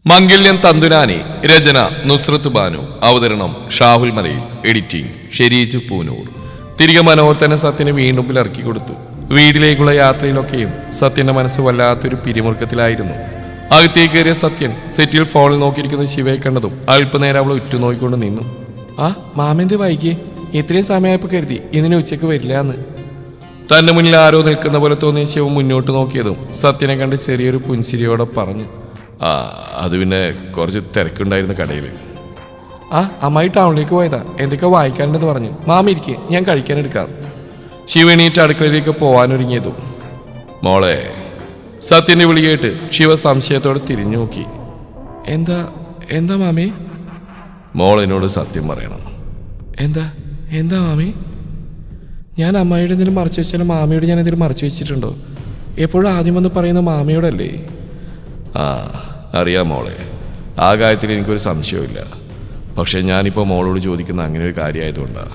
മംഗല്യം തന്തുനാനി. രചന നുസ്രത്ത് ബാനു. അവതരണം ഷാഹുൽ മലയിൽ. എഡിറ്റിംഗ് ഷെരീജ് പൂനൂർ. തിരികെ മനോഹർ തന്നെ സത്യനെ വീണ്ടും ഇറക്കി കൊടുത്തു. വീട്ടിലേക്കുള്ള യാത്രയിലൊക്കെയും സത്യന്റെ മനസ്സ് വല്ലാത്തൊരു പിരിമുറുക്കത്തിലായിരുന്നു. അകത്തേക്ക് കയറിയ സത്യൻ സെറ്റിൽ ഫോണിൽ നോക്കിയിരിക്കുന്ന ശിവയെ കണ്ടതും അല്പനേരം അവൾ ഉറ്റുനോക്കിക്കൊണ്ട് നിന്നു. ആ മാമന്റെ വൈകിയേ, ഇത്രയും സമയമായപ്പോൾ കരുതി ഇന്നിന് ഉച്ചയ്ക്ക് വരില്ല എന്ന്. തന്റെ മുന്നിൽ ആരോ നിൽക്കുന്ന പോലെ തോന്നിയ ശിവ മുന്നോട്ട് നോക്കിയതും സത്യനെ കണ്ട് ചെറിയൊരു പുൻസിരിയോടെ പറഞ്ഞു, അത് പിന്നെ കുറച്ച് തിരക്കുണ്ടായിരുന്നു കടയിൽ. അമ്മായി ടൗണിലേക്ക് പോയതാ, എന്തൊക്കെ വായിക്കാനുണ്ടെന്ന് പറഞ്ഞു. മാമ ഇരിക്കെ, ഞാൻ കഴിക്കാനെടുക്കാം. ശിവ എണീറ്റ് അടുക്കളയിലേക്ക് പോവാനൊരുങ്ങിയതും മോളെ. സത്യന്റെ വിളി കേട്ട് ശിവ സംശയത്തോടെ തിരിഞ്ഞു നോക്കി. എന്താ എന്താ മാമേ? മോൾ എന്നോട് സത്യം പറയണം. എന്താ എന്താ മാമേ? ഞാൻ അമ്മായിയുടെ എന്തെങ്കിലും മറച്ചു വെച്ചാലും മാമയോട് ഞാൻ എന്തെങ്കിലും മറച്ചു വെച്ചിട്ടുണ്ടോ? എപ്പോഴും ആദ്യം വന്ന് പറയുന്ന മാമയോടല്ലേ? അറിയാം മോളെ, ആ കാര്യത്തിൽ എനിക്കൊരു സംശയമില്ല. പക്ഷെ ഞാനിപ്പോൾ മോളോട് ചോദിക്കുന്ന അങ്ങനെ ഒരു കാര്യമായതുകൊണ്ടാണ്.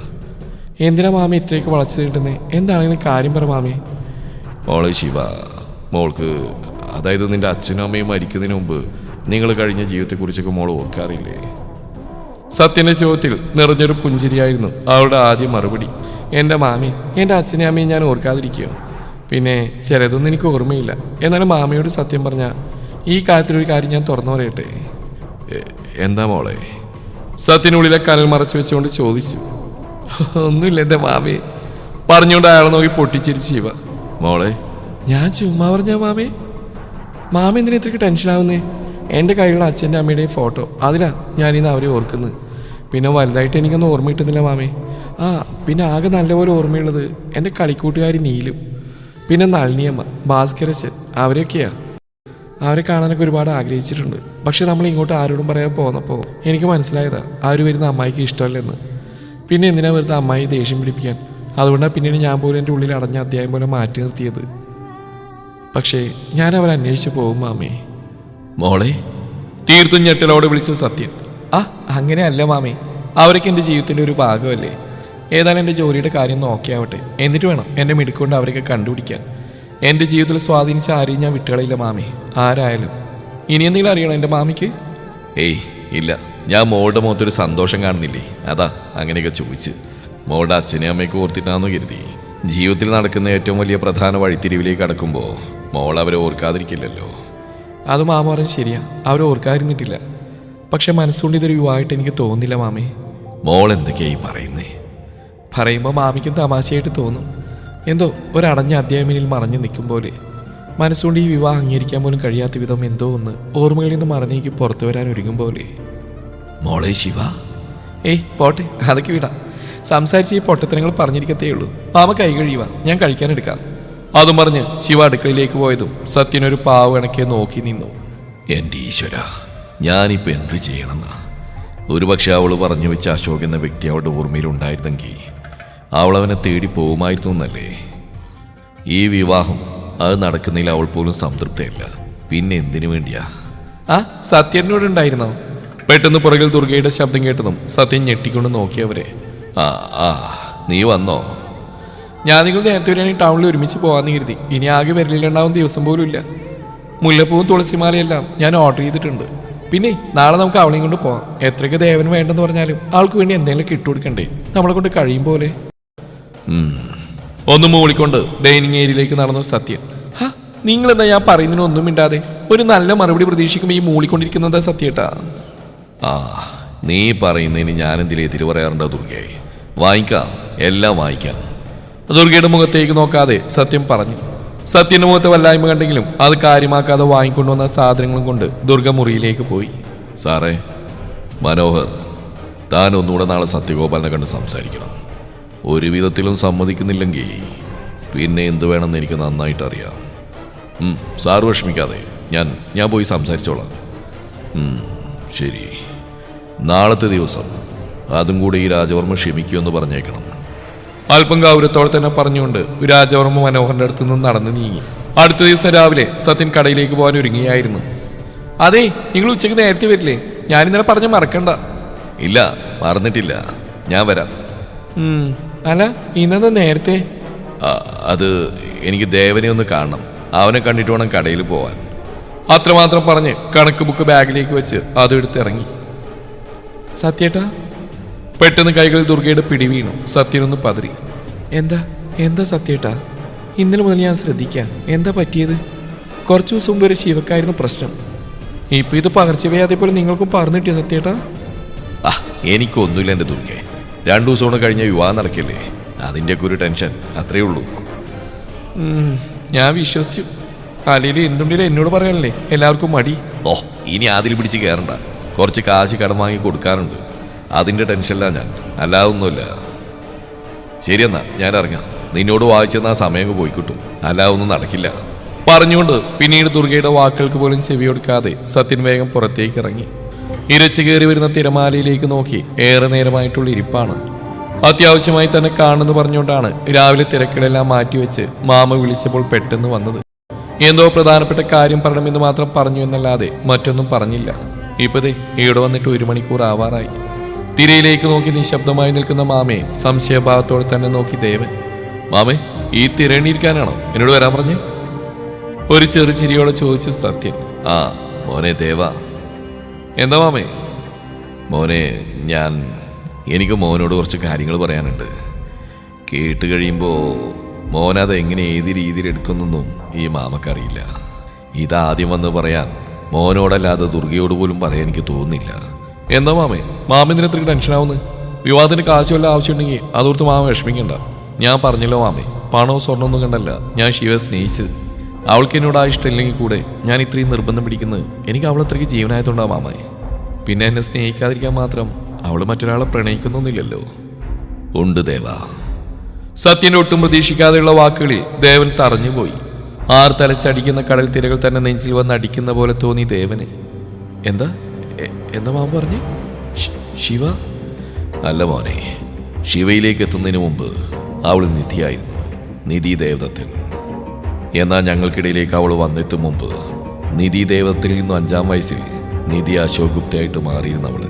എന്തിനാ മാമ ഇത്രയൊക്കെ വളച്ചു കിട്ടുന്നത്? എന്താണെങ്കിലും കാര്യം പറ മാമേ. മോളെ ശിവ, മോൾക്ക് അതായത് നിന്റെ അച്ഛനും അമ്മയും മരിക്കുന്നതിന് മുമ്പ് നിങ്ങൾ കഴിഞ്ഞ ജീവിതത്തെക്കുറിച്ചൊക്കെ മോൾ ഓർക്കാറില്ലേ? സത്യന്റെ ചോദ്യത്തിൽ നിറഞ്ഞൊരു പുഞ്ചിരിയായിരുന്നു അവളുടെ ആദ്യ മറുപടി. എൻ്റെ മാമി, എൻ്റെ അച്ഛനെയും അമ്മയും ഞാൻ ഓർക്കാതിരിക്കുമോ? പിന്നെ ചിലതൊന്നും എനിക്ക് ഓർമ്മയില്ല. എന്നാലും മാമയോട് സത്യം പറഞ്ഞാൽ ഈ കാര്യത്തിലൊരു കാര്യം ഞാൻ തുറന്നു പറയട്ടെ. എന്താ മോളെ? സത്യനുള്ളിലെ കനൽ മറച്ചു വെച്ചുകൊണ്ട് ചോദിച്ചു. ഒന്നുമില്ല എൻ്റെ മാമേ, പറഞ്ഞുകൊണ്ട് അയാളെ നോക്കി പൊട്ടിച്ചിരിച്ചു ശിവ. മോളെ, ഞാൻ ചുമ്മാ പറഞ്ഞ മാമേ. മാമ എന്തിനാ ഇത്രയ്ക്ക് ടെൻഷനാവുന്നേ? എൻ്റെ കയ്യിലുള്ള അച്ഛൻ്റെ അമ്മയുടെയും ഫോട്ടോ, അതിലാ ഞാനിന്ന് അവരെ ഓർക്കുന്നത്. പിന്നെ വലുതായിട്ട് എനിക്കൊന്നും ഓർമ്മ കിട്ടുന്നില്ല മാമേ. പിന്നെ ആകെ നല്ലപോലെ ഓർമ്മയുള്ളത് എൻ്റെ കളിക്കൂട്ടുകാരി നീലും, പിന്നെ നളിനിയമ്മ, ഭാസ്കരച്ചൻ, അവരൊക്കെയാ. അവരെ കാണാനൊക്കെ ഒരുപാട് ആഗ്രഹിച്ചിട്ടുണ്ട്. പക്ഷെ നമ്മൾ ഇങ്ങോട്ട് ആരോടും പറയാൻ പോന്നപ്പോൾ എനിക്ക് മനസ്സിലായതാ അവർ വരുന്ന അമ്മായിക്ക് ഇഷ്ടമല്ലെന്ന്. പിന്നെ എന്തിനാ വെറുതെ അമ്മായി ദേഷ്യം പിടിപ്പിക്കാൻ? അതുകൊണ്ടാണ് പിന്നീട് ഞാൻ പോലും എൻ്റെ ഉള്ളിൽ അടഞ്ഞ അധ്യായം പോലെ മാറ്റി നിർത്തിയത്. പക്ഷേ ഞാൻ അവരെ അന്വേഷിച്ച് പോകും മാമേ. മോളെ, തീർത്തും ഞെട്ടലോടെ വിളിച്ചു സത്യൻ. അങ്ങനെയല്ല മാമേ, അവരൊക്കെ എൻ്റെ ജീവിതത്തിൻ്റെ ഒരു ഭാഗമല്ലേ. ഏതായാലും എൻ്റെ ജോലിയുടെ കാര്യം നോക്കിയാവട്ടെ, എന്നിട്ട് വേണം എൻ്റെ മിടുക്കൊണ്ട് അവരൊക്കെ കണ്ടുപിടിക്കാൻ. എൻ്റെ ജീവിതത്തിൽ സ്വാധീനിച്ച ആരെയും ഞാൻ വിട്ടുകളില്ല മാമി, ആരായാലും. ഇനി എന്തെങ്കിലും അറിയണം എൻ്റെ മാമിക്ക്? ഏയ് ഇല്ല, ഞാൻ മോളുടെ മുഖത്തൊരു സന്തോഷം കാണുന്നില്ലേ, അതാ അങ്ങനെയൊക്കെ ചോദിച്ച്. മോളുടെ അച്ഛനെയും അമ്മയ്ക്ക് ഓർത്തിട്ടാണെന്ന് കരുതി. ജീവിതത്തിൽ നടക്കുന്ന ഏറ്റവും വലിയ പ്രധാന വഴിത്തിരിവിലേക്ക് കടക്കുമ്പോൾ മോൾ അവരെ ഓർക്കാതിരിക്കില്ലല്ലോ. അത് മാമ പറഞ്ഞ് ശരിയാ, അവരെ ഓർക്കാതിരുന്നിട്ടില്ല. പക്ഷെ മനസ്സുകൊണ്ട് ഇതൊരു യുവായിട്ട് എനിക്ക് തോന്നുന്നില്ല മാമേ. മോൾ എന്തൊക്കെയായി പറയുന്നേ? പറയുമ്പോൾ മാമിക്കും തമാശയായിട്ട് തോന്നും. എന്തോ ഒരടഞ്ഞ അധ്യായമിനിൽ മറഞ്ഞു നിൽക്കും പോലെ. മനസ്സുകൊണ്ട് ഈ വിവാഹം അംഗീകരിക്കാൻ പോലും കഴിയാത്ത വിധം എന്തോ ഒന്ന് ഓർമ്മകളിൽ നിന്ന് മറന്നേക്ക് പുറത്തു വരാൻ ഒരുങ്ങും പോലെ. മോളെ ശിവ. പോട്ടെ, അതൊക്കെ വിടാം. സംസാരിച്ച് ഈ പൊട്ടത്തരങ്ങൾ പറഞ്ഞിരിക്കത്തേ ഉള്ളൂ. മാമ കൈ കഴിയുക, ഞാൻ കഴിക്കാനെടുക്കാം. അതും പറഞ്ഞ് ശിവ അടുക്കളയിലേക്ക് പോയതും സത്യനൊരു പാവ കണക്കെ നോക്കി നിന്നു. എൻ്റെ ഈശ്വര, ഞാനിപ്പോൾ എന്ത് ചെയ്യണമെന്നാ? ഒരുപക്ഷെ അവൾ പറഞ്ഞു വെച്ച അശോക് എന്ന വ്യക്തി അവളുടെ ഓർമ്മയിലുണ്ടായിരുന്നെങ്കിൽ അവളവനെ തേടി പോകുമായിരുന്നു എന്നല്ലേ. ഈ വിവാഹം അത് നടക്കുന്നതിൽ അവൾ പോലും സംതൃപ്തയല്ല. പിന്നെ എന്തിനു വേണ്ടിയാ? സത്യനോട് ഉണ്ടായിരുന്നോ? പെട്ടെന്ന് പുറകിൽ ദുർഗയുടെ ശബ്ദം കേട്ടതും സത്യൻ ഞെട്ടിക്കൊണ്ട് നോക്കിയവരെ. നീ വന്നോ? ഞാൻ നിങ്ങൾ നേരത്തെ വരികയാണെങ്കിൽ ടൗണിൽ ഒരുമിച്ച് പോകാമെന്ന് കരുതി. ഇനി ആകെ വരലിലുണ്ടാവുന്ന ദിവസം പോലും ഇല്ല. മുല്ലപ്പൂവും തുളസിമാലയെല്ലാം ഞാൻ ഓർഡർ ചെയ്തിട്ടുണ്ട്. പിന്നെ നാളെ നമുക്ക് അവളെയും കൊണ്ട് പോവാം. എത്രയൊക്കെ ദേവന് വേണ്ടെന്ന് പറഞ്ഞാലും ആൾക്ക് വേണ്ടി എന്തെങ്കിലും കിട്ടുകൊടുക്കണ്ടേ, നമ്മളെ കൊണ്ട് കഴിയും പോലെ. ഒന്ന് മൂളിക്കൊണ്ട് ഡൈനിങ് ഏരിയയിലേക്ക് നടന്നു സത്യൻ. നിങ്ങളെന്താ ഞാൻ പറയുന്നതിനൊന്നും മിണ്ടാതെ? ഒരു നല്ല മറുപടി പ്രതീക്ഷിക്കുമ്പോൾ ഈ മൂളിക്കൊണ്ടിരിക്കുന്നതാ സത്യേട്ടാ. നീ പറയുന്നതിന് ഞാനെന്തിലേ എതിര് പറയാറുണ്ടോ ദുർഗയെ? വാങ്ങിക്കാം, എല്ലാം വാങ്ങിക്കാം. ദുർഗയുടെ മുഖത്തേക്ക് നോക്കാതെ സത്യം പറഞ്ഞു. സത്യന്റെ മുഖത്തെ വല്ലായ്മ കണ്ടെങ്കിലും അത് കാര്യമാക്കാതെ വാങ്ങിക്കൊണ്ടുവന്ന സാധനങ്ങളും കൊണ്ട് ദുർഗ മുറിയിലേക്ക് പോയി. സാറേ, മനോഹർ, താൻ ഒന്നുകൂടെ നാളെ സത്യഗോപാലിനെ കണ്ട് സംസാരിക്കണം. ഒരു വിധത്തിലും സമ്മതിക്കുന്നില്ലെങ്കിൽ പിന്നെ എന്ത് വേണമെന്ന് എനിക്ക് നന്നായിട്ട് അറിയാം. സാറ് വിഷമിക്കാതെ, ഞാൻ പോയി സംസാരിച്ചോളാം. ശരി, നാളത്തെ ദിവസം അതും കൂടി ഈ രാജവർമ്മ ക്ഷമിക്കുമെന്ന് പറഞ്ഞേക്കണം. അല്പം ഗൗരവത്തോടെ തന്നെ പറഞ്ഞുകൊണ്ട് രാജവർമ്മ മനോഹറിന്റെ അടുത്ത് നിന്ന് നടന്നു നീങ്ങി. അടുത്ത ദിവസം രാവിലെ സത്യൻ കടയിലേക്ക് പോകാൻ ഒരുങ്ങിയായിരുന്നു. അതെ, നിങ്ങൾ ഉച്ചയ്ക്ക് നേരത്തെ വരില്ലേ? ഞാനിന്നലെ പറഞ്ഞ മറക്കണ്ട. ഇല്ല, മറന്നിട്ടില്ല, ഞാൻ വരാം. അല്ല, ഇന്നത്തെ നേരത്തെ? അത് എനിക്ക് ദേവനെ ഒന്ന് കാണണം. അവനെ കണ്ടിട്ട് വേണം കടയിൽ പോവാൻ. അത്രമാത്രം പറഞ്ഞ് കണക്ക് ബുക്ക് ബാഗിലേക്ക് വെച്ച് അതെടുത്തിറങ്ങി. സത്യേട്ടാ. പെട്ടെന്ന് കൈകളിൽ ദുർഗയുടെ പിടി വീണു. സത്യനൊന്ന് പതറി. എന്താ സത്യേട്ടാ? ഇന്നലെ മുതൽ ഞാൻ ശ്രദ്ധിക്കാം. എന്താ പറ്റിയത്? കുറച്ചു ദിവസം മുമ്പ് ഒരു ശിവക്കായിരുന്നു പ്രശ്നം. ഇപ്പൊ ഇത് പകർച്ചവ്യാധി പോലെ നിങ്ങൾക്കും പറഞ്ഞു കിട്ടിയ സത്യേട്ടാ? എനിക്കൊന്നുമില്ല എൻ്റെ ദുർഗെ. 2 ദിവസം കൊണ്ട് കഴിഞ്ഞ വിവാഹം നടക്കില്ലേ, അതിൻ്റെയൊക്കെ ഒരു ടെൻഷൻ, അത്രേ ഉള്ളൂ. ഞാൻ വിശ്വസിച്ചു. അല്ലെങ്കിൽ എന്തുണ്ടെങ്കിലും എന്നോട് പറയാനല്ലേ എല്ലാവർക്കും മടി. ഇനി അതിൽ പിടിച്ച് കയറണ്ട. കുറച്ച് കാശ് കടം വാങ്ങി കൊടുക്കാനുണ്ട്, അതിൻ്റെ ടെൻഷനില്ല ഞാൻ, അല്ലാതൊന്നുമില്ല. ശരിയെന്നാ ഞാൻ ഇറങ്ങാം. നിന്നോട് വായിച്ചെന്നാ സമയം പോയി കിട്ടും, അല്ലാതൊന്നും നടക്കില്ല പറഞ്ഞുകൊണ്ട് പിന്നീട് ദുർഗയുടെ വാക്കുകൾക്ക് പോലും ചെവി കൊടുക്കാതെ സത്യൻ വേഗം പുറത്തേക്ക് ഇറങ്ങി. ഇരച്ചു കയറി വരുന്ന തിരമാലയിലേക്ക് നോക്കി ഏറെ നേരമായിട്ടുള്ള ഇരിപ്പാണ്. അത്യാവശ്യമായി തന്നെ കാണുന്നു പറഞ്ഞുകൊണ്ടാണ് രാവിലെ തിരക്കിടെല്ലാം മാറ്റിവെച്ച് മാമ വിളിച്ചപ്പോൾ പെട്ടെന്ന് വന്നത്. എന്തോ പ്രധാനപ്പെട്ട കാര്യം പറയണമെന്ന് മാത്രം പറഞ്ഞു എന്നല്ലാതെ മറ്റൊന്നും പറഞ്ഞില്ല. ഇപ്പതേ ഇവിടെ വന്നിട്ട് 1 മണിക്കൂർ ആവാറായി. തിരയിലേക്ക് നോക്കി നിശബ്ദമായി നിൽക്കുന്ന മാമയെ സംശയഭാവത്തോടെ തന്നെ നോക്കി ദേവൻ. മാമേ, ഈ തിരണിയിരിക്കാനാണോ എന്നോട് വരാൻ പറഞ്ഞ്? ഒരു ചെറു ചിരിയോടെ ചോദിച്ചു സത്യൻ. മോനെ ദേവ. എന്താ മാമേ? മോനെ, എനിക്ക് മോനോട് കുറച്ച് കാര്യങ്ങൾ പറയാനുണ്ട്. കേട്ട് കഴിയുമ്പോൾ മോനത് എങ്ങനെ ഏത് രീതിയിൽ എടുക്കുന്നൊന്നും ഈ മാമക്കറിയില്ല. ഇതാദ്യം വന്ന് പറയാൻ മോനോടല്ലാതെ ദുർഗയോട് പോലും പറയാൻ എനിക്ക് തോന്നുന്നില്ല. എന്താ മാമേ, മാമിന് ഇത്രയ്ക്ക് ടെൻഷനാവുന്നു? വിവാഹത്തിന് കാശ് വല്ല ആവശ്യമുണ്ടെങ്കിൽ അതോർത്ത് മാമ വിഷമിക്കണ്ട. ഞാൻ പറഞ്ഞല്ലോ മാമേ, പണവും സ്വർണ്ണമൊന്നും കണ്ടല്ല ഞാൻ ശിവയെ സ്നേഹിച്ച്. അവൾക്ക് എന്നോട് ആ ഇഷ്ടമില്ലെങ്കിൽ കൂടെ ഞാൻ ഇത്രയും നിർബന്ധം പിടിക്കുന്നത് എനിക്ക് അവളത്രയ്ക്ക് ജീവനായതുകൊണ്ടാണ് മാമേ. പിന്നെ എന്നെ സ്നേഹിക്കാതിരിക്കാൻ മാത്രം അവൾ മറ്റൊരാളെ പ്രണയിക്കുന്നൊന്നുമില്ലല്ലോ. ഉണ്ട് ദേവ. സത്യന് ഒട്ടും പ്രതീക്ഷിക്കാതെയുള്ള വാക്കുകളിൽ ദേവൻ തറഞ്ഞുപോയി. തലച്ചടിക്കുന്ന കടൽ തിരകൾ തന്നെ നെഞ്ചിൽ വന്ന് അടിക്കുന്ന പോലെ തോന്നി ദേവന്. എന്താ മാമ പറഞ്ഞു? ശിവ? അല്ല മോനെ, ശിവയിലേക്ക് എത്തുന്നതിന് മുമ്പ് അവൾ നിധിയായിരുന്നു, നിധി ദേവതത്തിൽ. എന്നാൽ ഞങ്ങൾക്കിടയിലേക്ക് അവൾ വന്നെത്തും മുമ്പ് നിധി ദേവതത്തിൽ നിന്നും 5-ാം വയസ്സിൽ നിധി അശോക് ഗുപ്തയായിട്ട് മാറിയിരുന്നു അവള്.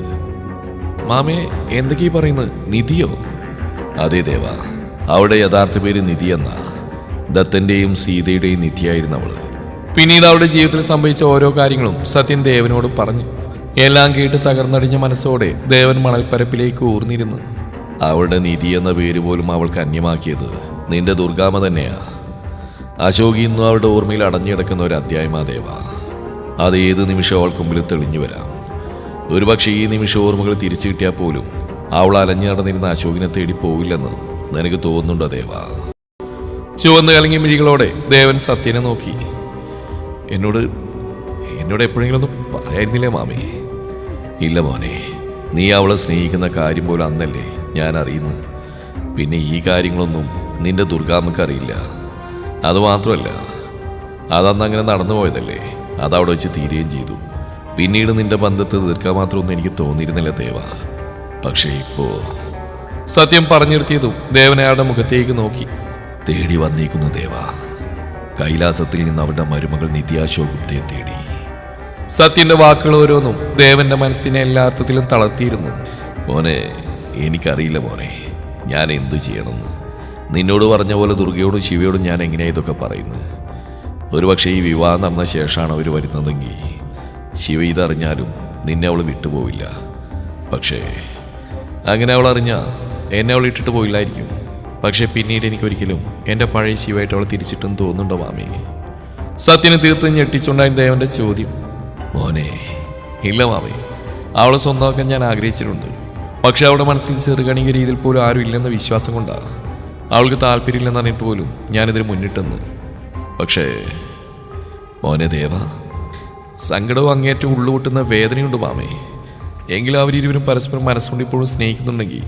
മാമേ, എന്തൊക്കെയാ പറയുന്നത്? നിധിയോ? അതെ ദേവ, അവളുടെ യഥാർത്ഥ പേര് നിധി എന്ന. ദത്തന്റെയും സീതയുടെയും നിധിയായിരുന്നു അവള്. പിന്നീട് അവളുടെ ജീവിതത്തിൽ സംഭവിച്ച ഓരോ കാര്യങ്ങളും സത്യൻ ദേവനോട് പറഞ്ഞു. എല്ലാം കേട്ട് തകർന്നടിഞ്ഞ മനസ്സോടെ ദേവൻ മണൽപ്പരപ്പിലേക്ക് ഊർന്നിരുന്നു. അവളുടെ നിധി എന്ന പേര് പോലും അവൾക്ക് അന്യമാക്കിയത് നിന്റെ ദുർഗാമ തന്നെയാ. അശോകി ഇന്നും അവളുടെ ഓർമ്മയിൽ അടഞ്ഞുകിടക്കുന്ന ഒരു അധ്യായമാ ദേവ. അത് ഏത് നിമിഷം അവൾക്ക് മുമ്പിൽ തെളിഞ്ഞു വരാം. ഒരുപക്ഷെ ഈ നിമിഷം ഓർമ്മകൾ തിരിച്ചു കിട്ടിയാൽ പോലും അവൾ അലഞ്ഞു നടന്നിരുന്ന അശോകിനെ തേടി പോവില്ലെന്ന് നിനക്ക് തോന്നുന്നുണ്ടോ ദേവ? ചുവന്ന് കലങ്ങിയ മിഴികളോടെ ദേവൻ സത്യനെ നോക്കി. എന്നോട് എപ്പോഴെങ്കിലും ഒന്നും പറയായിരുന്നില്ലേ മാമി? ഇല്ല മോനെ, നീ അവളെ സ്നേഹിക്കുന്ന കാര്യം പോലും അന്നല്ലേ ഞാൻ അറിയുന്നു. പിന്നെ ഈ കാര്യങ്ങളൊന്നും നിന്റെ ദുർഗാമ്മക്ക് അറിയില്ല. അതുമാത്രമല്ല, അതന്ന് അങ്ങനെ നടന്നു പോയതല്ലേ, അതവിടെ വെച്ച് തീരുകയും ചെയ്തു. പിന്നീട് നിന്റെ ബന്ധത്തെ തീർക്കാൻ മാത്രമൊന്നും എനിക്ക് തോന്നിയിരുന്നില്ല ദേവ. പക്ഷേ ഇപ്പോ സത്യം പറഞ്ഞിരുത്തിയതും ദേവൻ അയാളുടെ മുഖത്തേക്ക് നോക്കി. തേടി വന്നേക്കുന്നു ദേവ. കൈലാസത്തിൽ നിന്ന് അവരുടെ മരുമകൾ നിത്യാശോക് ഗുപ്തയെ തേടി. സത്യന്റെ വാക്കുകൾ ഓരോന്നും ദേവന്റെ മനസ്സിനെ എല്ലാ അർത്ഥത്തിലും തളർത്തിയിരുന്നു. മോനെ, എനിക്കറിയില്ല മോനെ, ഞാൻ എന്തു ചെയ്യണമെന്ന്. നിന്നോട് പറഞ്ഞ പോലെ ദുർഗയോടും ശിവയോടും ഞാൻ എങ്ങനെയാ ഇതൊക്കെ പറയുന്നത്? ഒരുപക്ഷെ ഈ വിവാഹം നടന്ന ശേഷമാണ് അവർ വരുന്നതെങ്കിൽ ശിവ ഇതറിഞ്ഞാലും നിന്നെ അവൾ വിട്ടുപോവില്ല. പക്ഷേ അങ്ങനെ അവൾ അറിഞ്ഞാൽ എന്നെ അവൾ ഇട്ടിട്ട് പോയില്ലായിരിക്കും. പക്ഷെ പിന്നീട് എനിക്കൊരിക്കലും എൻ്റെ പഴയ ശിവയായിട്ട് അവൾ തിരിച്ചിട്ടെന്ന് തോന്നുന്നുണ്ടോ മാമി? സത്യന് തീർത്തും ഞെട്ടിച്ചുണ്ടായ ദേവന്റെ ചോദ്യം. മോനെ, ഇല്ല മാമി, അവളെ സ്വന്തമാക്കാൻ ഞാൻ ആഗ്രഹിച്ചിട്ടുണ്ട്. പക്ഷെ അവളുടെ മനസ്സിൽ ചെറുകണിക രീതിയിൽ പോലും ആരും ഇല്ലെന്ന വിശ്വാസം കൊണ്ടാണ്. അവൾക്ക് താല്പര്യമില്ലെന്ന് പറഞ്ഞിട്ട് പോലും ഞാനിതിന് മുന്നിട്ടെന്ന്. പക്ഷേ മോനെ ദേവ, സങ്കടവും അങ്ങേറ്റവും ഉള്ളുപൊട്ടുന്ന വേദനയുണ്ട് മാമേ. എങ്കിലും അവരിരുവരും പരസ്പരം മനസ്സുകൊണ്ട് ഇപ്പോഴും സ്നേഹിക്കുന്നുണ്ടെങ്കിൽ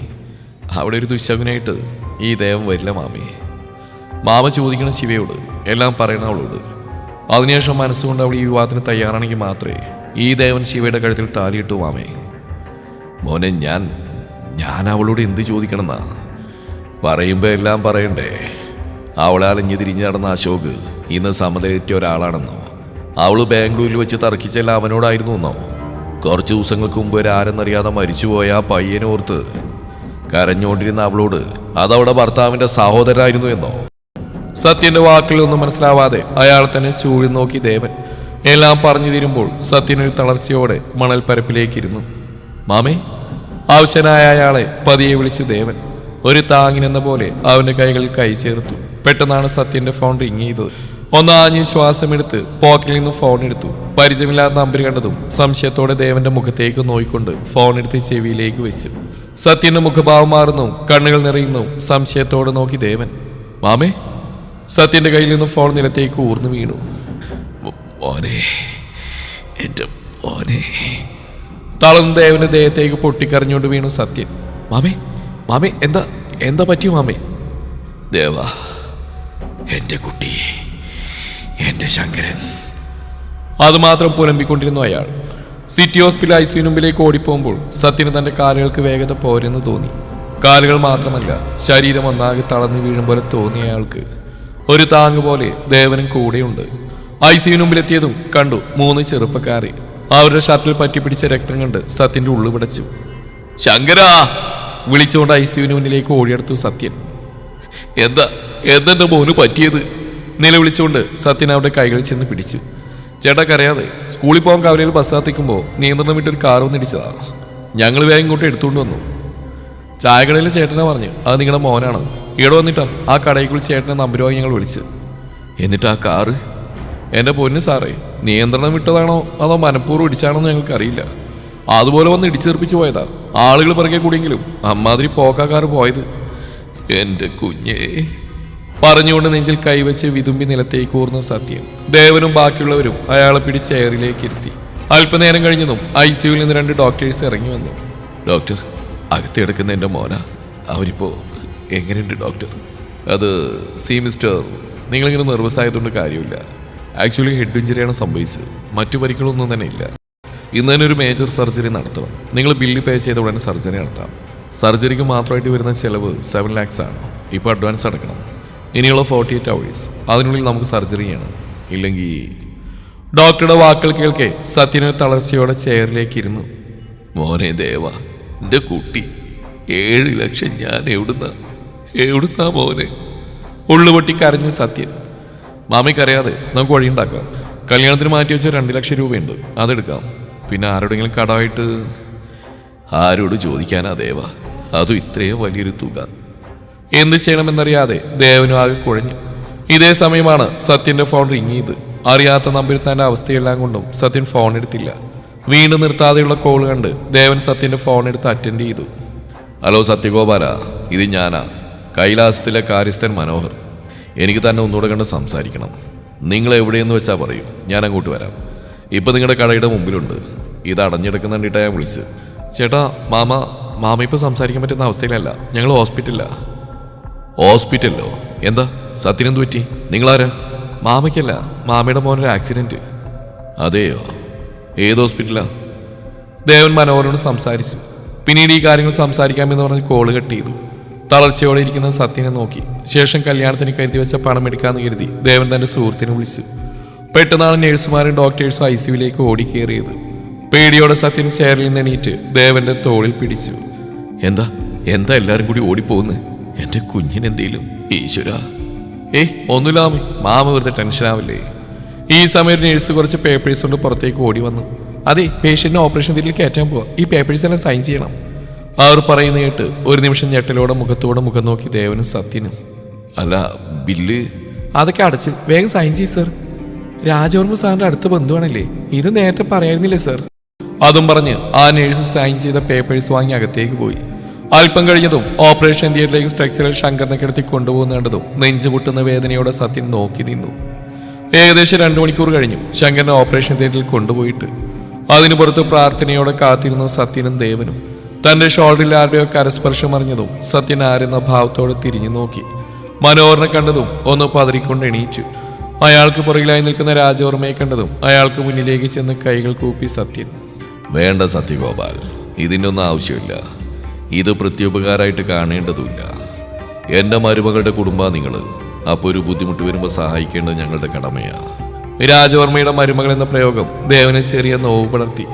അവിടെ ഒരു ദുശകുനായിട്ട് ഈ ദേവം വരില്ല മാമി. മാമ ചോദിക്കണം ശിവയോട്, എല്ലാം പറയണം അവളോട്. അതിനുശേഷം മനസ്സുകൊണ്ട് അവൾ ഈ വിവാഹത്തിന് തയ്യാറാണെങ്കിൽ മാത്രമേ ഈ ദേവൻ ശിവയുടെ കഴുത്തിൽ താലിയിട്ടു മാമേ. മോനെ, ഞാൻ അവളോട് എന്ത് ചോദിക്കണമെന്നാ? പറയുമ്പോൾ എല്ലാം പറയണ്ടേ? അവളെ അലഞ്ഞു തിരിഞ്ഞു നടന്ന അശോക് ഇന്ന് സമതയെത്തിയ ഒരാളാണെന്നോ? അവള് ബാംഗ്ലൂരിൽ വെച്ച് തർക്കിച്ചല്ല അവനോടായിരുന്നു എന്നോ? കുറച്ച് ദിവസങ്ങൾക്ക് മുമ്പ് ആരെന്നറിയാതെ മരിച്ചുപോയ ആ പയ്യനെ ഓർത്ത് കരഞ്ഞുകൊണ്ടിരുന്ന അവളോട് അതവളുടെ ഭർത്താവിന്റെ സഹോദരനായിരുന്നു എന്നോ? സത്യന്റെ വാക്കുകളൊന്നും മനസ്സിലാവാതെ അയാൾ തന്നെ ചൂഴി നോക്കി ദേവൻ. എല്ലാം പറഞ്ഞു തീരുമ്പോൾ സത്യനൊരു തളർച്ചയോടെ മണൽപ്പരപ്പിലേക്കിരുന്നു. മാമേ, ആവശ്യനായ അയാളെ പതിയെ വിളിച്ചു ദേവൻ. ഒരു താങ്ങിനെന്ന പോലെ അവന്റെ കൈകളിൽ കൈ ചേർത്തു. പെട്ടെന്നാണ് സത്യന്റെ ഫോൺ റിങ് ചെയ്തത്. ഒന്നാഞ്ഞ് ശ്വാസമെടുത്ത് പോക്കറ്റിൽ നിന്ന് ഫോൺ എടുത്തു. പരിചയമില്ലാത്ത നമ്പർ കണ്ടതും സംശയത്തോടെ ദേവന്റെ മുഖത്തേക്ക് നോയിക്കൊണ്ട് ഫോൺ എടുത്ത് ചെവിയിലേക്ക് വെച്ചു. സത്യന്റെ മുഖഭാവം മാറുന്നു, കണ്ണുകൾ നിറയുന്നു. സംശയത്തോടെ നോക്കി ദേവൻ. മാമേ? സത്യന്റെ കയ്യിൽ നിന്ന് ഫോൺ നിലത്തേക്ക് ഊർന്നു വീണു. മോനെ, എന്റെ മോനെ. തളർന്ന് ദേവന്റെ ദേഹത്തേക്ക് പൊട്ടിക്കറിഞ്ഞുകൊണ്ട് വീണു സത്യൻ. മാമേ, മാമേ, എന്താ എന്താ പറ്റിയോ മാമേ? ദേവാ, എന്റെ കുട്ടി, എന്റെ ശങ്കരൻ. അതുമാത്രം പുലമ്പിക്കൊണ്ടിരുന്നു അയാൾ. സിറ്റി ഹോസ്പിറ്റൽ ഐസിയു മുമ്പിലേക്ക് ഓടിപ്പോകുമ്പോൾ സത്യന് തന്റെ കാലുകൾക്ക് വേഗത പോരെന്ന് തോന്നി. കാലുകൾ മാത്രമല്ല, ശരീരം ഒന്നാകെ തളർന്നു വീഴും പോലെ തോന്നിയ അയാൾക്ക് ഒരു താങ്ങ് പോലെ ദേവനും കൂടെയുണ്ട്. ഐസിയു മുമ്പിലെത്തിയതും കണ്ടു 3 ചെറുപ്പക്കാരെ. അവരുടെ ഷർട്ടിൽ പറ്റിപ്പിടിച്ച രക്തം കണ്ട് സത്യന്റെ ഉള്ളു പിടച്ചു. ശങ്കരാ വിളിച്ചുകൊണ്ട് ഐസിയുവിന് മുന്നിലേക്ക് ഓടിയെടുത്തു സത്യൻ. എന്താ എന്തെന്റെ മോന് പറ്റിയത്? നിലവിളിച്ചുകൊണ്ട് സത്യൻ അവരുടെ കൈകളിൽ ചെന്ന് പിടിച്ചു. ചേട്ടാ, കരയാതെ. സ്കൂളിൽ പോകാൻ കവലയിൽ ബസ് കാത്തിക്കുമ്പോൾ നിയന്ത്രണം വിട്ടൊരു കാർ വന്നിടിച്ചതാ. ഞങ്ങൾ വേഗം ഇങ്ങോട്ട് എടുത്തുകൊണ്ട് വന്നു. ചായക്കടയിൽ ചേട്ടനെ പറഞ്ഞു അത് നിങ്ങളുടെ മോനാണ്. ഇവിടെ വന്നിട്ടാ ആ കടയ്ക്കുള്ളിൽ ചേട്ടനെ നമ്പരുമായി ഞങ്ങൾ വിളിച്ച്. എന്നിട്ട് ആ കാറ്, എൻ്റെ പൊന്ന് സാറേ, നിയന്ത്രണം വിട്ടതാണോ അതോ മനഃപൂർവ്വം ഇടിച്ചാണോ എന്ന് ഞങ്ങൾക്കറിയില്ല. അതുപോലെ വന്ന് ഇടിച്ചേർപ്പിച്ച് പോയതാ. ആളുകൾ പിറകെ കൂടിയെങ്കിലും അമ്മാതിരി പോക്കാക്കാറ് പോയത്. എൻ്റെ കുഞ്ഞേ പറഞ്ഞുകൊണ്ട് നെഞ്ചിൽ കൈവച്ച് വിതുമ്പി നിലത്തേക്ക് ഊർന്ന സത്യൻ. ദേവനും ബാക്കിയുള്ളവരും അയാളെ പിടിച്ച് എയറിലേക്ക് ഇരുത്തി. അല്പനേരം കഴിഞ്ഞതും ഐസിയുവിൽ നിന്ന് 2 ഡോക്ടേഴ്സ് ഇറങ്ങി വന്നു. ഡോക്ടർ, അകത്തെടുക്കുന്ന എൻ്റെ മോന, അവരിപ്പോ എങ്ങനെയുണ്ട് ഡോക്ടർ? അത് മിസ്റ്റർ, നിങ്ങളിങ്ങനെ നെർവസ് ആയതുകൊണ്ട് കാര്യമില്ല. ആക്ച്വലി ഹെഡ് ഇഞ്ചുറിയാണ് സംഭവിച്ചത്. മറ്റു പരിക്കുകളൊന്നും തന്നെ ഇല്ല. ഇന്ന് തന്നെ ഒരു മേജർ സർജറി നടത്തണം. നിങ്ങൾ ബില്ല് പേ ചെയ്ത ഉടനെ സർജറി നടത്താം. സർജറിക്ക് മാത്രമായിട്ട് വരുന്ന ചിലവ് 7 lakhs ആണ്. ഇപ്പോൾ അഡ്വാൻസ് അടക്കണം. ഇനിയുള്ള 48 hours അതിനുള്ളിൽ നമുക്ക് സർജറി ചെയ്യണം. ഇല്ലെങ്കിൽ... ഡോക്ടറുടെ വാക്കുകൾ കേൾക്കെ സത്യന് തളർച്ചയോടെ ചെയറിലേക്ക് ഇരുന്നു. മോനെ ദേവ, എൻ്റെ കുട്ടി, 7 ലക്ഷം ഞാൻ എവിടുന്നാ മോനെ? ഉള്ളുപൊട്ടി കരഞ്ഞു സത്യൻ. മാമിക്കറിയാതെ നമുക്ക് വഴിയുണ്ടാക്കാം. കല്യാണത്തിന് മാറ്റി വെച്ച 2 ലക്ഷം രൂപയുണ്ട്, അതെടുക്കാം. പിന്നെ ആരോടെങ്കിലും കടമായിട്ട്... ആരോട് ചോദിക്കാനാ ദേവ, അതും ഇത്രയും വലിയൊരു തുക. എന്ത് ചെയ്യണമെന്നറിയാതെ ദേവനും ആകെ കുഴഞ്ഞു. ഇതേ സമയമാണ് സത്യന്റെ ഫോൺ റിങ് ചെയ്ത്. അറിയാത്ത നമ്പറിൽ തന്റെ അവസ്ഥയെല്ലാം കൊണ്ടും സത്യൻ ഫോൺ എടുത്തില്ല. വീണ്ടും നിർത്താതെയുള്ള കോൾ കണ്ട് ദേവൻ സത്യന്റെ ഫോൺ എടുത്ത് അറ്റൻഡ് ചെയ്തു. ഹലോ സത്യഗോപാല, ഇത് ഞാനാ, കൈലാസത്തിലെ കാര്യസ്ഥൻ മനോഹർ. എനിക്ക് തന്നെ ഒന്നുകൂടെ കണ്ട് സംസാരിക്കണം. നിങ്ങൾ എവിടെയെന്ന് വെച്ചാൽ പറയും, ഞാൻ അങ്ങോട്ട് വരാം. ഇപ്പം നിങ്ങളുടെ കടയുടെ മുമ്പിലുണ്ട്. ഇത് അടഞ്ഞെടുക്കുന്ന കണ്ടിട്ടാണ് ഞാൻ വിളിച്ച്. ചേട്ടാ, മാമ ഇപ്പം സംസാരിക്കാൻ പറ്റുന്ന അവസ്ഥയിലല്ല. ഞങ്ങൾ ഹോസ്പിറ്റലിലോ? എന്താ സത്യനെന്ത് പറ്റി? നിങ്ങളാരാ? മാമയ്ക്കല്ല, മാമയുടെ മോനൊരു ആക്സിഡന്റ്. അതെയോ? ഏത് ഹോസ്പിറ്റലാ? ദേവൻ മനോഹരനോട് സംസാരിച്ചു. പിന്നീട് ഈ കാര്യങ്ങൾ സംസാരിക്കാമെന്ന് പറഞ്ഞ് കോള് കട്ട് ചെയ്തു. തളർച്ചയോടെ ഇരിക്കുന്ന സത്യനെ നോക്കി. ശേഷം കല്യാണത്തിന് കരുതി വെച്ച പണം എടുക്കാമെന്ന് കരുതി ദേവൻ തന്റെ സുഹൃത്തിനെ വിളിച്ചു. പെട്ടെന്നാണ് നഴ്സുമാരും ഡോക്ടേഴ്സും ഐസിയുവിലേക്ക് ഓടിക്കേറിയത്. പേടിയോടെ സത്യൻ ചെയറിൽ നിന്ന് എണീറ്റ് ദേവന്റെ തോളിൽ പിടിച്ചു. എന്താ എല്ലാരും കൂടി ഓടിപ്പോകുന്നു? എന്റെ കുഞ്ഞിനെന്തേലും? ഈശ്വര. ഒന്നുമില്ലാമേ, മാമ വെറുതെ ടെൻഷനാവില്ലേ? ഈ സമയം നേഴ്സ് കുറച്ച് പേപ്പേഴ്സ് കൊണ്ട് പുറത്തേക്ക് ഓടി വന്നു. അതെ, പേഷ്യന്റിനെ ഓപ്പറേഷൻ തിയേറ്ററിൽ കയറ്റാൻ പോവാ. ഈ പേപ്പേഴ്സ് എല്ലാം സൈൻ ചെയ്യണം. അവർ പറയുന്ന കേട്ട് ഒരു നിമിഷം ഞെട്ടലോടെ മുഖത്തോടെ മുഖം നോക്കി ദേവനും സത്യനും. അല്ല, ബില്ല്? അതൊക്കെ അടച്ച് വേഗം സൈൻ ചെയ്യ് സർ. രാജവർമ്മ സാറിന്റെ അടുത്ത ബന്ധുവാണല്ലേ, ഇത് നേരത്തെ പറയായിരുന്നില്ലേ സർ? അതും പറഞ്ഞ് ആ നേഴ്സ് സൈൻ ചെയ്ത പേപ്പേഴ്സ് വാങ്ങി അകത്തേക്ക് പോയി. അല്പം കഴിഞ്ഞതും ഓപ്പറേഷൻ തിയേറ്ററിലേക്ക് സ്ട്രക്ചറിൽ ശങ്കറിനെ കിടത്തി കൊണ്ടുപോകുന്നതും നെഞ്ചുമുട്ടുന്ന വേദനയോടെ സത്യൻ നോക്കി നിന്നു. ഏകദേശം 2 മണിക്കൂർ കഴിഞ്ഞു ശങ്കറിനെ ഓപ്പറേഷൻ തിയേറ്ററിൽ കൊണ്ടുപോയിട്ട്. അതിനു പുറത്ത് പ്രാർത്ഥനയോടെ കാത്തിരുന്ന സത്യനും ദേവനും. തന്റെ ഷോൾഡറിൽ ആരുടെയോ കരസ്പർശം അറിഞ്ഞതും സത്യൻ ആരെന്ന ഭാവത്തോടെ തിരിഞ്ഞു നോക്കി. മനോഹരനെ കണ്ടതും ഒന്ന് പതറിക്കൊണ്ട് എണീച്ചു. അയാൾക്ക് പുറകിലായി നിൽക്കുന്ന രാജവർമ്മയെ കണ്ടതും അയാൾക്ക് മുന്നിലേക്ക് ചെന്ന് കൈകൾ കൂപ്പി സത്യൻ. വേണ്ട സത്യഗോപാൽ, ഇതിൻ്റെ ഒന്നും ആവശ്യമില്ല. ഇത് പ്രത്യുപകാരമായിട്ട് കാണേണ്ടതുമില്ല. എൻ്റെ മരുമകളുടെ കുടുംബമാണ് നിങ്ങൾ. അപ്പോൾ ഒരു ബുദ്ധിമുട്ട് വരുമ്പോൾ സഹായിക്കേണ്ടത് ഞങ്ങളുടെ കടമയാണ്. രാജവർമ്മയുടെ മരുമകൾ എന്ന പ്രയോഗം ദേവനിൽ ചെറിയ നോവ് പടർത്തി.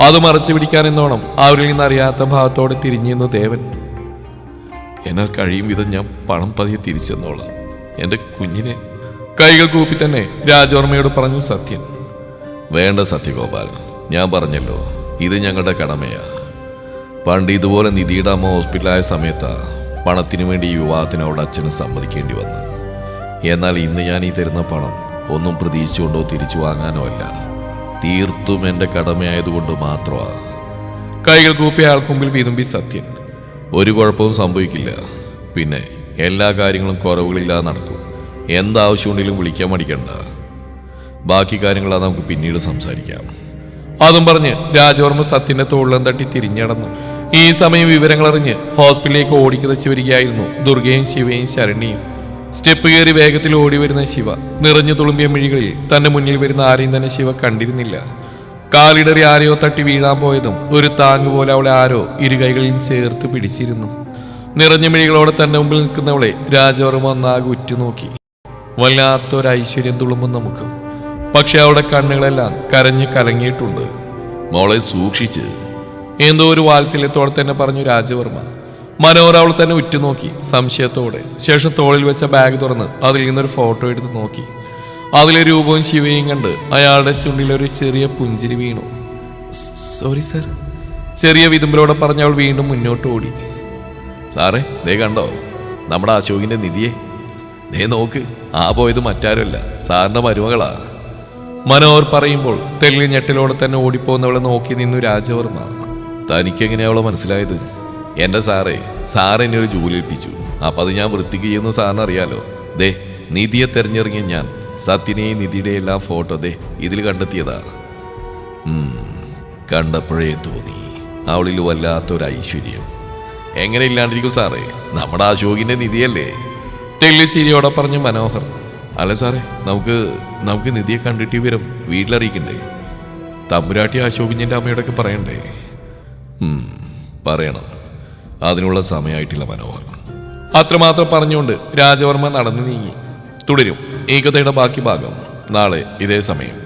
അത് മറച്ചു പിടിക്കാനെന്നോണം അവരിൽ നിന്നറിയാത്ത ഭാവത്തോടെ തിരിഞ്ഞെന്ന് ദേവൻ. എന്നാൽ കഴിയും വിധം ഞാൻ പണം പതിയെ തിരിച്ചെന്നോളാം. എൻ്റെ കുഞ്ഞിനെ കൈകൾ കൂപ്പി തന്നെ രാജവർമ്മയോട് പറഞ്ഞു സത്യൻ. വേണ്ട സത്യഗോപാൽ, ഞാൻ പറഞ്ഞല്ലോ, ഇത് ഞങ്ങളുടെ കടമയാ. പണ്ട് ഇതുപോലെ നിധിയുടെ അമ്മ ഹോസ്പിറ്റലായ സമയത്താ പണത്തിനു വേണ്ടി ഈ വിവാഹത്തിന് അവളുടെ അച്ഛന് സമ്മതിക്കേണ്ടി വന്നു. എന്നാൽ ഇന്ന് ഞാൻ ഈ തരുന്ന പണം ഒന്നും പ്രതീക്ഷിച്ചുകൊണ്ടോ തിരിച്ചു വാങ്ങാനോ അല്ല, തീർത്തും എൻ്റെ കടമയായതുകൊണ്ട് മാത്രമാണ്. കൈകൾ കൂപ്പിയ ആൾക്കുമ്പിൽ വിതുമ്പി സത്യൻ. ഒരു കുഴപ്പവും സംഭവിക്കില്ല. പിന്നെ എല്ലാ കാര്യങ്ങളും കുറവുകളില്ലാതെ നടക്കും. എന്താവശ്യമുണ്ടെങ്കിലും വിളിക്കാൻ മടിക്കണ്ട. ബാക്കി കാര്യങ്ങളാണ് നമുക്ക് പിന്നീട് സംസാരിക്കാം. അതും പറഞ്ഞ് രാജവർമ്മ സത്യന്റെ തോളിലും തട്ടി തിരിഞ്ഞടന്നു. ഈ സമയം വിവരങ്ങളറിഞ്ഞ് ഹോസ്പിറ്റലിലേക്ക് ഓടിക്കുതച്ച് വരികയായിരുന്നു ദുർഗയും ശിവയും ശരണ്യയും. സ്റ്റെപ്പ് കയറി വേഗത്തിൽ ഓടി വരുന്ന ശിവ നിറഞ്ഞു തുളുമ്പിയ മിഴികളിൽ തന്റെ മുന്നിൽ വരുന്ന ആരെയും തന്നെ ശിവ കണ്ടിരുന്നില്ല. കാലിടറി ആരെയോ തട്ടി വീഴാൻ പോയതും ഒരു താങ്ങ് പോലെ അവളെ ആരോ ഇരുകൈകളിൽ ചേർത്ത് പിടിച്ചിരുന്നു. നിറഞ്ഞ മിഴികളോടെ തന്റെ മുമ്പിൽ നിൽക്കുന്നവളെ രാജവർമ്മ ഒന്നാകെ ഉറ്റുനോക്കി. വല്ലാത്തൊരൈശ്വര്യം തുളുമ്പും നമുക്ക്. പക്ഷെ അവളുടെ കണ്ണുകളെല്ലാം കരഞ്ഞ് കലങ്ങിയിട്ടുണ്ട്. മോളെ സൂക്ഷിച്ച്, എന്തോ ഒരു വാത്സല്യത്തോടെ തന്നെ പറഞ്ഞു രാജവർമ്മ. മനോഹർ അവൾ തന്നെ ഉറ്റുനോക്കി സംശയത്തോടെ. ശേഷം തോളിൽ വെച്ച ബാഗ് തുറന്ന് അതിൽ നിന്നൊരു ഫോട്ടോ എടുത്ത് നോക്കി. അതിലെ രൂപവും ശിവയും കണ്ട് അയാളുടെ ചുണ്ടിലൊരു ചെറിയ പുഞ്ചിരി വീണു. സോറി സർ, ചെറിയ വിതുമ്പലോടെ പറഞ്ഞ് അവൾ വീണ്ടും മുന്നോട്ട് ഓടി. സാറേ, ദേ കണ്ടോ നമ്മുടെ അശോകിന്റെ നിധിയെ? ദേ നോക്ക്, ആ പോയത് മറ്റാരുമല്ല, സാറിന്റെ മരുമകളാ. മനോഹർ പറയുമ്പോൾ തെളിഞ്ഞ ഞെട്ടലോടെ തന്നെ ഓടിപ്പോകുന്നവളെ നോക്കി നിന്നു രാജവർമ്മ. തനിക്കെങ്ങനെയാ അവളെ മനസ്സിലായത്? എൻ്റെ സാറേ, സാർ എന്നെ ഒരു ജോലി ഏൽപ്പിച്ചു. അപ്പം അത് ഞാൻ വൃത്തിക്ക് ചെയ്യുന്ന സാറിന് അറിയാലോ. ദേ നിധിയെ തെരഞ്ഞിറങ്ങിയ ഞാൻ സത്യനെയും നിധിയുടെ എല്ലാം ഫോട്ടോ ദേ ഇതിൽ കണ്ടെത്തിയതാ. കണ്ടപ്പോഴേ തോന്നി അവളിൽ വല്ലാത്തൊരു ഐശ്വര്യം. എങ്ങനെ ഇല്ലാണ്ടിരിക്കും സാറേ, നമ്മുടെ അശോകിന്റെ നിധിയല്ലേ? തെല്ലി ചിരിയോടെ പറഞ്ഞു മനോഹർ. അല്ല സാറേ, നമുക്ക് നിധിയെ കണ്ടിട്ട് വിവരം വീട്ടിലറിയിക്കണ്ടേ? തമ്പുരാട്ടി അശോകിന്റെ അമ്മയോടൊക്കെ പറയണ്ടേ? പറയണം. അതിനുള്ള സമയമായിട്ടില്ല മനോഹർ. അത്രമാത്രം പറഞ്ഞുകൊണ്ട് രാജവർമ്മ നടന്നു നീങ്ങി. തുടരും ഈ കഥയുടെ ബാക്കി ഭാഗം നാളെ ഇതേ സമയം.